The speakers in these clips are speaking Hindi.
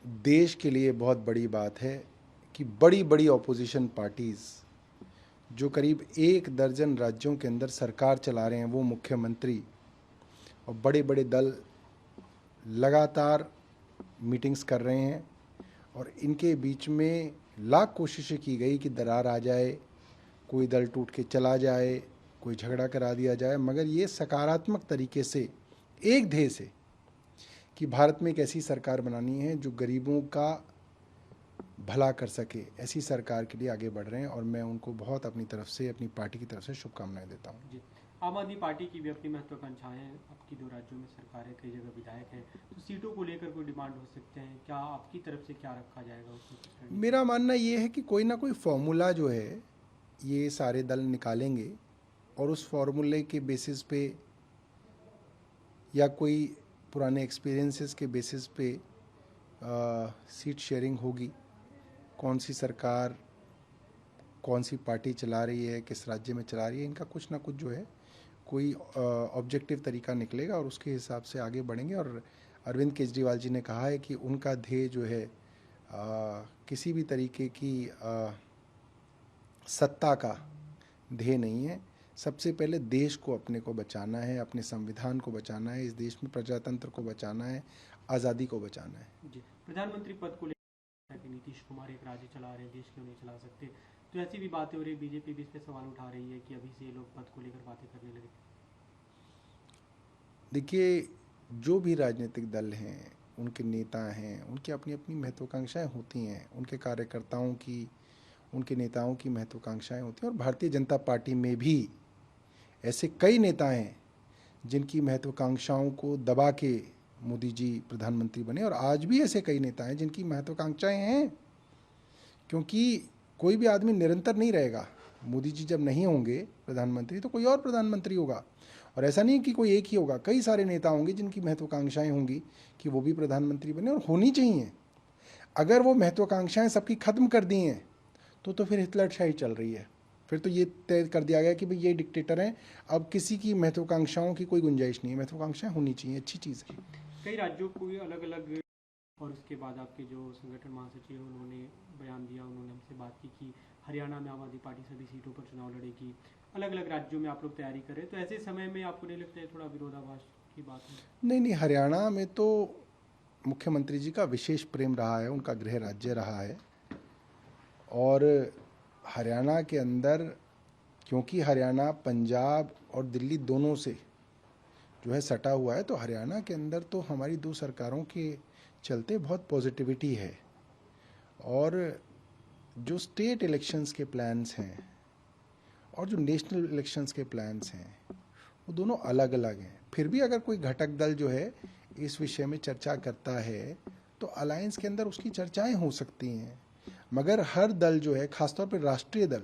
देश के लिए बहुत बड़ी बात है कि बड़ी बड़ी ऑपोजिशन पार्टीज़ जो करीब 1 दर्जन राज्यों के अंदर सरकार चला रहे हैं, वो मुख्यमंत्री और बड़े बड़े दल लगातार मीटिंग्स कर रहे हैं और इनके बीच में लाख कोशिशें की गई कि दरार आ जाए, कोई दल टूट के चला जाए, कोई झगड़ा करा दिया जाए, मगर ये सकारात्मक तरीके से एक ध्येय से कि भारत में एक ऐसी सरकार बनानी है जो गरीबों का भला कर सके, ऐसी सरकार के लिए आगे बढ़ रहे हैं और मैं उनको बहुत अपनी तरफ से, अपनी पार्टी की तरफ से शुभकामनाएं देता हूँ। जी, आम आदमी पार्टी की भी अपनी महत्वाकांक्षाएं हैं। आपकी 2 राज्यों में सरकार है, कई जगह विधायक है, तो सीटों को लेकर कोई डिमांड हो सकते हैं क्या? आपकी तरफ से क्या रखा जाएगा उसमें? मेरा मानना ये है कि कोई ना कोई फॉर्मूला जो है ये सारे दल निकालेंगे और उस फॉर्मूले के बेसिस पे या कोई पुराने एक्सपीरियंसेस के बेसिस पे सीट शेयरिंग होगी। कौन सी सरकार, कौन सी पार्टी चला रही है, किस राज्य में चला रही है, इनका कुछ ना कुछ जो है कोई ऑब्जेक्टिव तरीका निकलेगा और उसके हिसाब से आगे बढ़ेंगे। और अरविंद केजरीवाल जी ने कहा है कि उनका ध्येय जो है किसी भी तरीके की सत्ता का ध्येय नहीं है। सबसे पहले देश को अपने को बचाना है, अपने संविधान को बचाना है, इस देश में प्रजातंत्र को बचाना है, आज़ादी को बचाना है। जी, प्रधानमंत्री पद को लेकर कि नीतीश कुमार एक राज्य चला रहे हैं, देश क्यों नहीं चला सकते, तो ऐसी भी बातें हो रही है। बीजेपी भी इस पर सवाल उठा रही है कि अभी से ये लोग पद को लेकर बातें करने लगे। देखिए, जो भी राजनीतिक दल हैं, उनके नेता हैं, उनकी अपनी अपनी महत्वाकांक्षाएं होती हैं, उनके कार्यकर्ताओं की, उनके नेताओं की महत्वाकांक्षाएं होती हैं। और भारतीय जनता पार्टी में भी ऐसे कई नेता हैं जिनकी महत्वाकांक्षाओं को दबा के मोदी जी प्रधानमंत्री बने, और आज भी ऐसे कई नेता हैं जिनकी महत्वाकांक्षाएं हैं, क्योंकि कोई भी आदमी निरंतर नहीं रहेगा। मोदी जी जब नहीं होंगे प्रधानमंत्री तो कोई और प्रधानमंत्री होगा, और ऐसा नहीं कि कोई एक ही होगा, कई सारे नेता होंगे जिनकी महत्वाकांक्षाएं होंगी कि वो भी प्रधानमंत्री बने, और होनी चाहिए। अगर वो महत्वाकांक्षाएं सबकी खत्म कर दी हैं तो फिर हिटलरशाही चल रही है। फिर तो ये तय कर दिया गया कि भाई ये डिक्टेटर हैं, अब किसी की महत्वाकांक्षाओं की कोई गुंजाइश नहीं है। महत्वाकांक्षाएं होनी चाहिए, अच्छी चीज़ है। कई राज्यों को अलग अलग, और उसके बाद आपके जो संगठन महासचिव उन्होंने बयान दिया, उन्होंने हमसे बात की कि हरियाणा में आम आदमी पार्टी सभी सीटों पर चुनाव लड़ेगी। अलग अलग राज्यों में आप लोग तैयारी कर रहे हैं, तो ऐसे समय में आपको नहीं लगता है थोड़ा विरोधाभास की बात है? नहीं नहीं, हरियाणा में तो मुख्यमंत्री जी का विशेष प्रेम रहा है, उनका गृह राज्य रहा है। और हरियाणा के अंदर, क्योंकि हरियाणा पंजाब और दिल्ली दोनों से जो है सटा हुआ है, तो हरियाणा के अंदर तो हमारी 2 सरकारों के चलते बहुत पॉजिटिविटी है। और जो स्टेट इलेक्शंस के प्लान्स हैं और जो नेशनल इलेक्शंस के प्लान्स हैं, वो दोनों अलग अलग हैं। फिर भी अगर कोई घटक दल जो है इस विषय में चर्चा करता है तो अलायंस के अंदर उसकी चर्चाएं हो सकती हैं, मगर हर दल जो है, खासतौर पर राष्ट्रीय दल,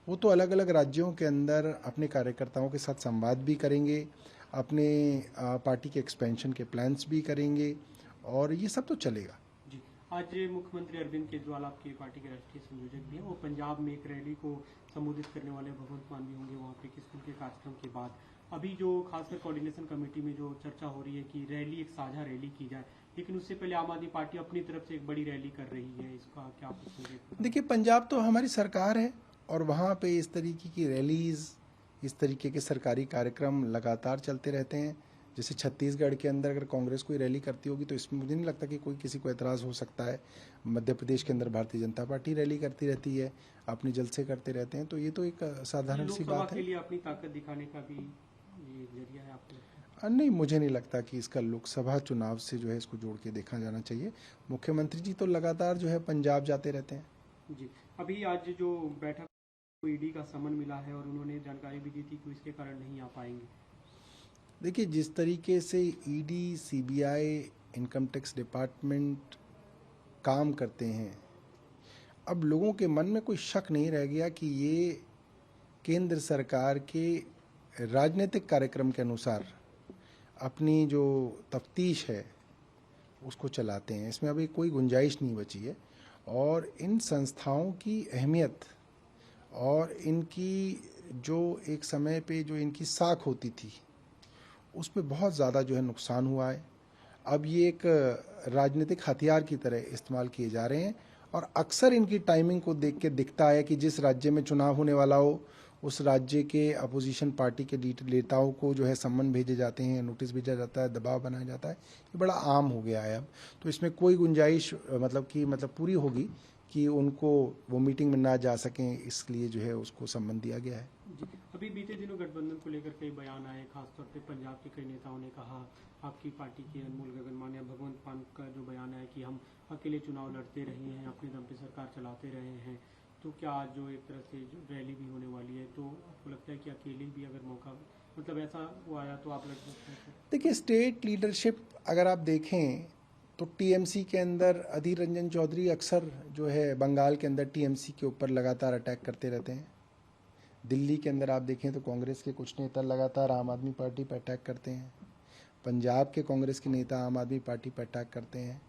वो तो अलग अलग राज्यों के अंदर अपने कार्यकर्ताओं के साथ संवाद भी करेंगे, अपने पार्टी के एक्सपेंशन के प्लान्स भी करेंगे, और ये सब तो चलेगा। जी, आज मुख्यमंत्री अरविंद केजरीवाल आपकी पार्टी के राष्ट्रीय संयोजक भी हैं, वो पंजाब में एक रैली को संबोधित करने वाले भगवंत मान भी होंगे वहाँ पे स्कूल के कार्यक्रम के बाद। अभी जो खासकर कोऑर्डिनेशन कमेटी में जो चर्चा हो रही है कि रैली, एक साझा रैली की जाए, लेकिन उससे पहले आम आदमी पार्टी अपनी तरफ से एक बड़ी रैली कर रही है, इसका क्या आप सोचेंगे? देखिए, पंजाब तो हमारी सरकार है और वहाँ पे इस तरीके की रैलीज़, इस तरीके के सरकारी कार्यक्रम लगातार चलते रहते हैं। जैसे छत्तीसगढ़ के अंदर अगर कांग्रेस कोई रैली करती होगी तो इसमें मुझे नहीं लगता कि कोई किसी को एतराज़ हो सकता है। मध्य प्रदेश के अंदर भारतीय जनता पार्टी रैली करती रहती है, अपने जलसे करते रहते हैं, तो ये तो एक साधारण सी बात है। के लिए अपनी ताकत दिखाने का भी ये जरिया है आपको? नहीं, मुझे नहीं लगता कि इसका लोकसभा चुनाव से जो है इसको जोड़ के देखा जाना चाहिए। मुख्यमंत्री जी तो लगातार जो है पंजाब जाते रहते हैं। जी, अभी आज जो बैठक को ईडी का समन मिला है और उन्होंने जानकारी भी दी थी कि इसके कारण नहीं आ पाएंगे। देखिए, जिस तरीके से ED, CBI, income tax department काम करते हैं, अब लोगों के मन में कोई शक नहीं रह गया कि ये केंद्र सरकार के राजनीतिक कार्यक्रम के अनुसार अपनी जो तफ्तीश है उसको चलाते हैं। इसमें अभी कोई गुंजाइश नहीं बची है। और इन संस्थाओं की अहमियत और इनकी जो एक समय पे जो इनकी साख होती थी, उस पर बहुत ज़्यादा जो है नुकसान हुआ है। अब ये एक राजनीतिक हथियार की तरह इस्तेमाल किए जा रहे हैं। और अक्सर इनकी टाइमिंग को देख के दिखता है कि जिस राज्य में चुनाव होने वाला हो उस राज्य के अपोजिशन पार्टी के नेताओं को जो है सम्मन भेजे जाते हैं, नोटिस भेजा जाता है, दबाव बनाया जाता है। ये बड़ा आम हो गया है अब। तो इसमें कोई गुंजाइश मतलब पूरी होगी कि उनको वो मीटिंग में ना जा सकें, इसलिए जो है उसको सम्मन दिया गया है। जी, अभी बीते दिनों गठबंधन को लेकर कई बयान आए, खासतौर पे पंजाब के कई नेताओं ने कहा, आपकी पार्टी के अनमोल गगन या भगवंत मान का जो बयान है कि हम अकेले चुनाव लड़ते रहे हैं, अपने दम पे सरकार चलाते रहे हैं। तो क्या आज जो एक तरह से जो रैली भी होने वाली है, तो आपको लगता है कि अकेले भी अगर मौका मतलब ऐसा वो आया तो आप लड़ सकते हैं? देखिए, स्टेट लीडरशिप अगर आप देखें तो टीएमसी के अंदर अधीर रंजन चौधरी अक्सर जो है बंगाल के अंदर टीएमसी के ऊपर लगातार अटैक करते रहते हैं। दिल्ली के अंदर आप देखें तो कांग्रेस के कुछ नेता लगातार आम आदमी पार्टी पर अटैक करते हैं। पंजाब के कांग्रेस के नेता आम आदमी पार्टी पर अटैक करते हैं।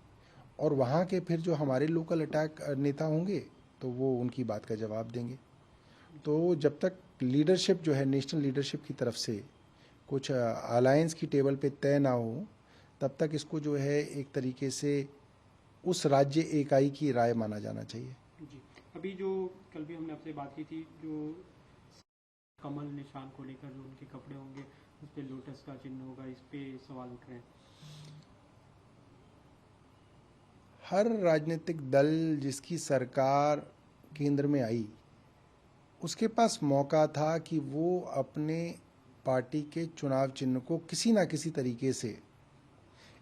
और वहाँ के फिर जो हमारे लोकल अटैक नेता होंगे तो वो उनकी बात का जवाब देंगे। तो जब तक लीडरशिप जो है नेशनल लीडरशिप की तरफ से कुछ अलायंस की टेबल पे तय ना हो, तब तक इसको जो है एक तरीके से उस राज्य इकाई की राय माना जाना चाहिए। जी, अभी जो कल भी हमने आपसे बात की थी, जो कमल निशान को लेकर जो उनके कपड़े होंगे उस पर लोटस का चिन्ह होगा, इस पे सवाल उठ रहे हैं। हर राजनीतिक दल जिसकी सरकार केंद्र में आई, उसके पास मौका था कि वो अपने पार्टी के चुनाव चिन्ह को किसी ना किसी तरीके से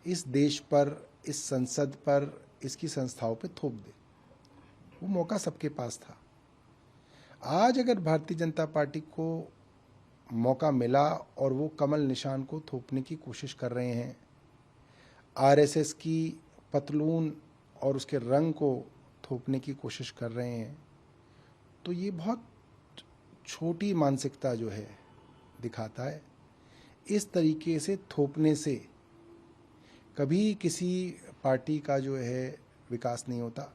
इस देश पर, इस संसद पर, इसकी संस्थाओं पे थोप दे। वो मौका सबके पास था। आज अगर भारतीय जनता पार्टी को मौका मिला और वो कमल निशान को थोपने की कोशिश कर रहे हैं, आरएसएस की पतलून और उसके रंग को थोपने की कोशिश कर रहे हैं, तो ये बहुत छोटी मानसिकता जो है दिखाता है। इस तरीके से थोपने से कभी किसी पार्टी का जो है विकास नहीं होता।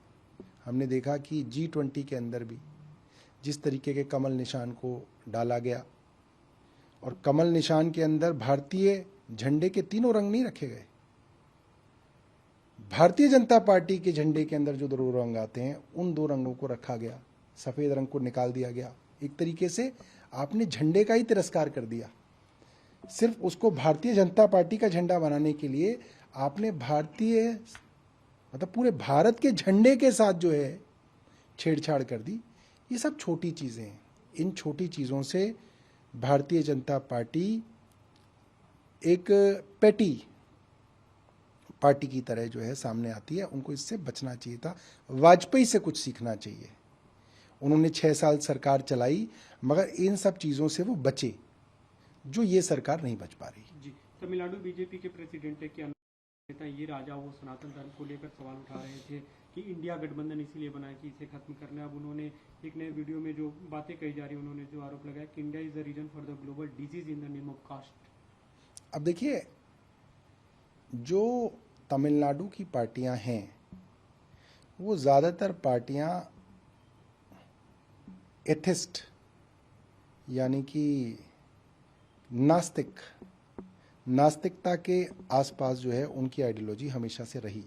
हमने देखा कि G20 के अंदर भी जिस तरीके के कमल निशान को डाला गया, और कमल निशान के अंदर भारतीय झंडे के तीनों रंग नहीं रखे गए। भारतीय जनता पार्टी के झंडे के अंदर जो दो रंग आते हैं उन दो रंगों को रखा गया, सफेद रंग को निकाल दिया गया। एक तरीके से आपने झंडे का ही तिरस्कार कर दिया। सिर्फ उसको भारतीय जनता पार्टी का झंडा बनाने के लिए आपने भारतीय पूरे भारत के झंडे के साथ जो है छेड़छाड़ कर दी। ये सब छोटी चीजें हैं। इन छोटी चीजों से भारतीय जनता पार्टी एक पेटी पार्टी की तरह जो है सामने आती है। उनको इससे बचना चाहिए था। वाजपेयी से कुछ सीखना चाहिए। उन्होंने 6 साल सरकार चलाई, मगर इन सब चीजों से वो बचे जो ये सरकार नहीं बच पा रही। जी, तमिलनाडु बीजेपी के प्रेसिडेंट है कि नेता ये राजा वो सनातन धर्म को लेकर सवाल उठा रहे थे कि इंडिया गठबंधन इसीलिए बना कि इसे खत्म करना है। अब उन्होंने एक नए वीडियो में जो बातें कही जा रही है, उन्होंने जो आरोप लगाया कि India is the reason for the global disease in the name of caste. अब देखिए, जो तमिलनाडु की पार्टियां हैं वो ज्यादातर पार्टियां एथिस्ट यानी कि नास्तिकता के आसपास जो है उनकी आइडियोलॉजी हमेशा से रही।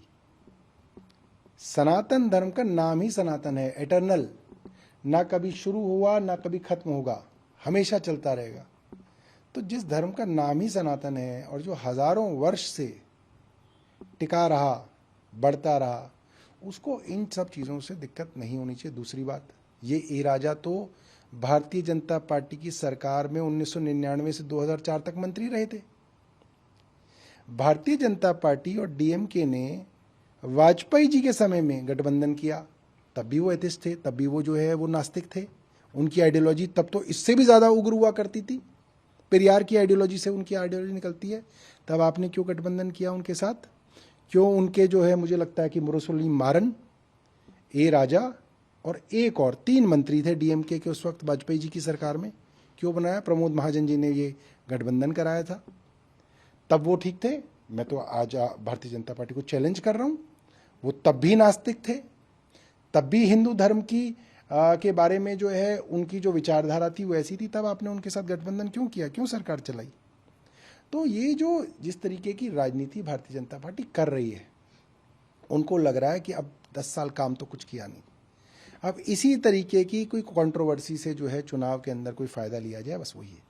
सनातन धर्म का नाम ही सनातन है, एटर्नल, ना कभी शुरू हुआ ना कभी खत्म होगा, हमेशा चलता रहेगा। तो जिस धर्म का नाम ही सनातन है और जो हजारों वर्ष से टिका रहा, बढ़ता रहा, उसको इन सब चीजों से दिक्कत नहीं होनी चाहिए। दूसरी बात, ये ए राजा तो भारतीय जनता पार्टी की सरकार में 1999 से 2004 तक मंत्री रहे थे। भारतीय जनता पार्टी और डीएमके ने वाजपेयी जी के समय में गठबंधन किया, तब भी वो एथिस्ट थे, तब भी वो जो है वो नास्तिक थे। उनकी आइडियोलॉजी तब तो इससे भी ज्यादा उग्र हुआ करती थी। पेरियार की आइडियोलॉजी से उनकी आइडियोलॉजी निकलती है। तब आपने क्यों गठबंधन किया उनके साथ? क्यों उनके जो है, मुझे लगता है कि मुरसोली मारन, ए राजा और एक और 3 मंत्री थे डीएमके के उस वक्त वाजपेयी जी की सरकार में, क्यों बनाया? प्रमोद महाजन जी ने ये गठबंधन कराया था। तब वो ठीक थे। मैं तो आज भारतीय जनता पार्टी को चैलेंज कर रहा हूं, वो तब भी नास्तिक थे, तब भी हिंदू धर्म की के बारे में जो है उनकी जो विचारधारा थी वो ऐसी थी। तब आपने उनके साथ गठबंधन क्यों किया? क्यों सरकार चलाई? तो ये जो जिस तरीके की राजनीति भारतीय जनता पार्टी कर रही है, उनको लग रहा है कि अब 10 साल काम तो कुछ किया नहीं, अब इसी तरीके की कोई कंट्रोवर्सी से जो है चुनाव के अंदर कोई फायदा लिया जाए, बस वही है।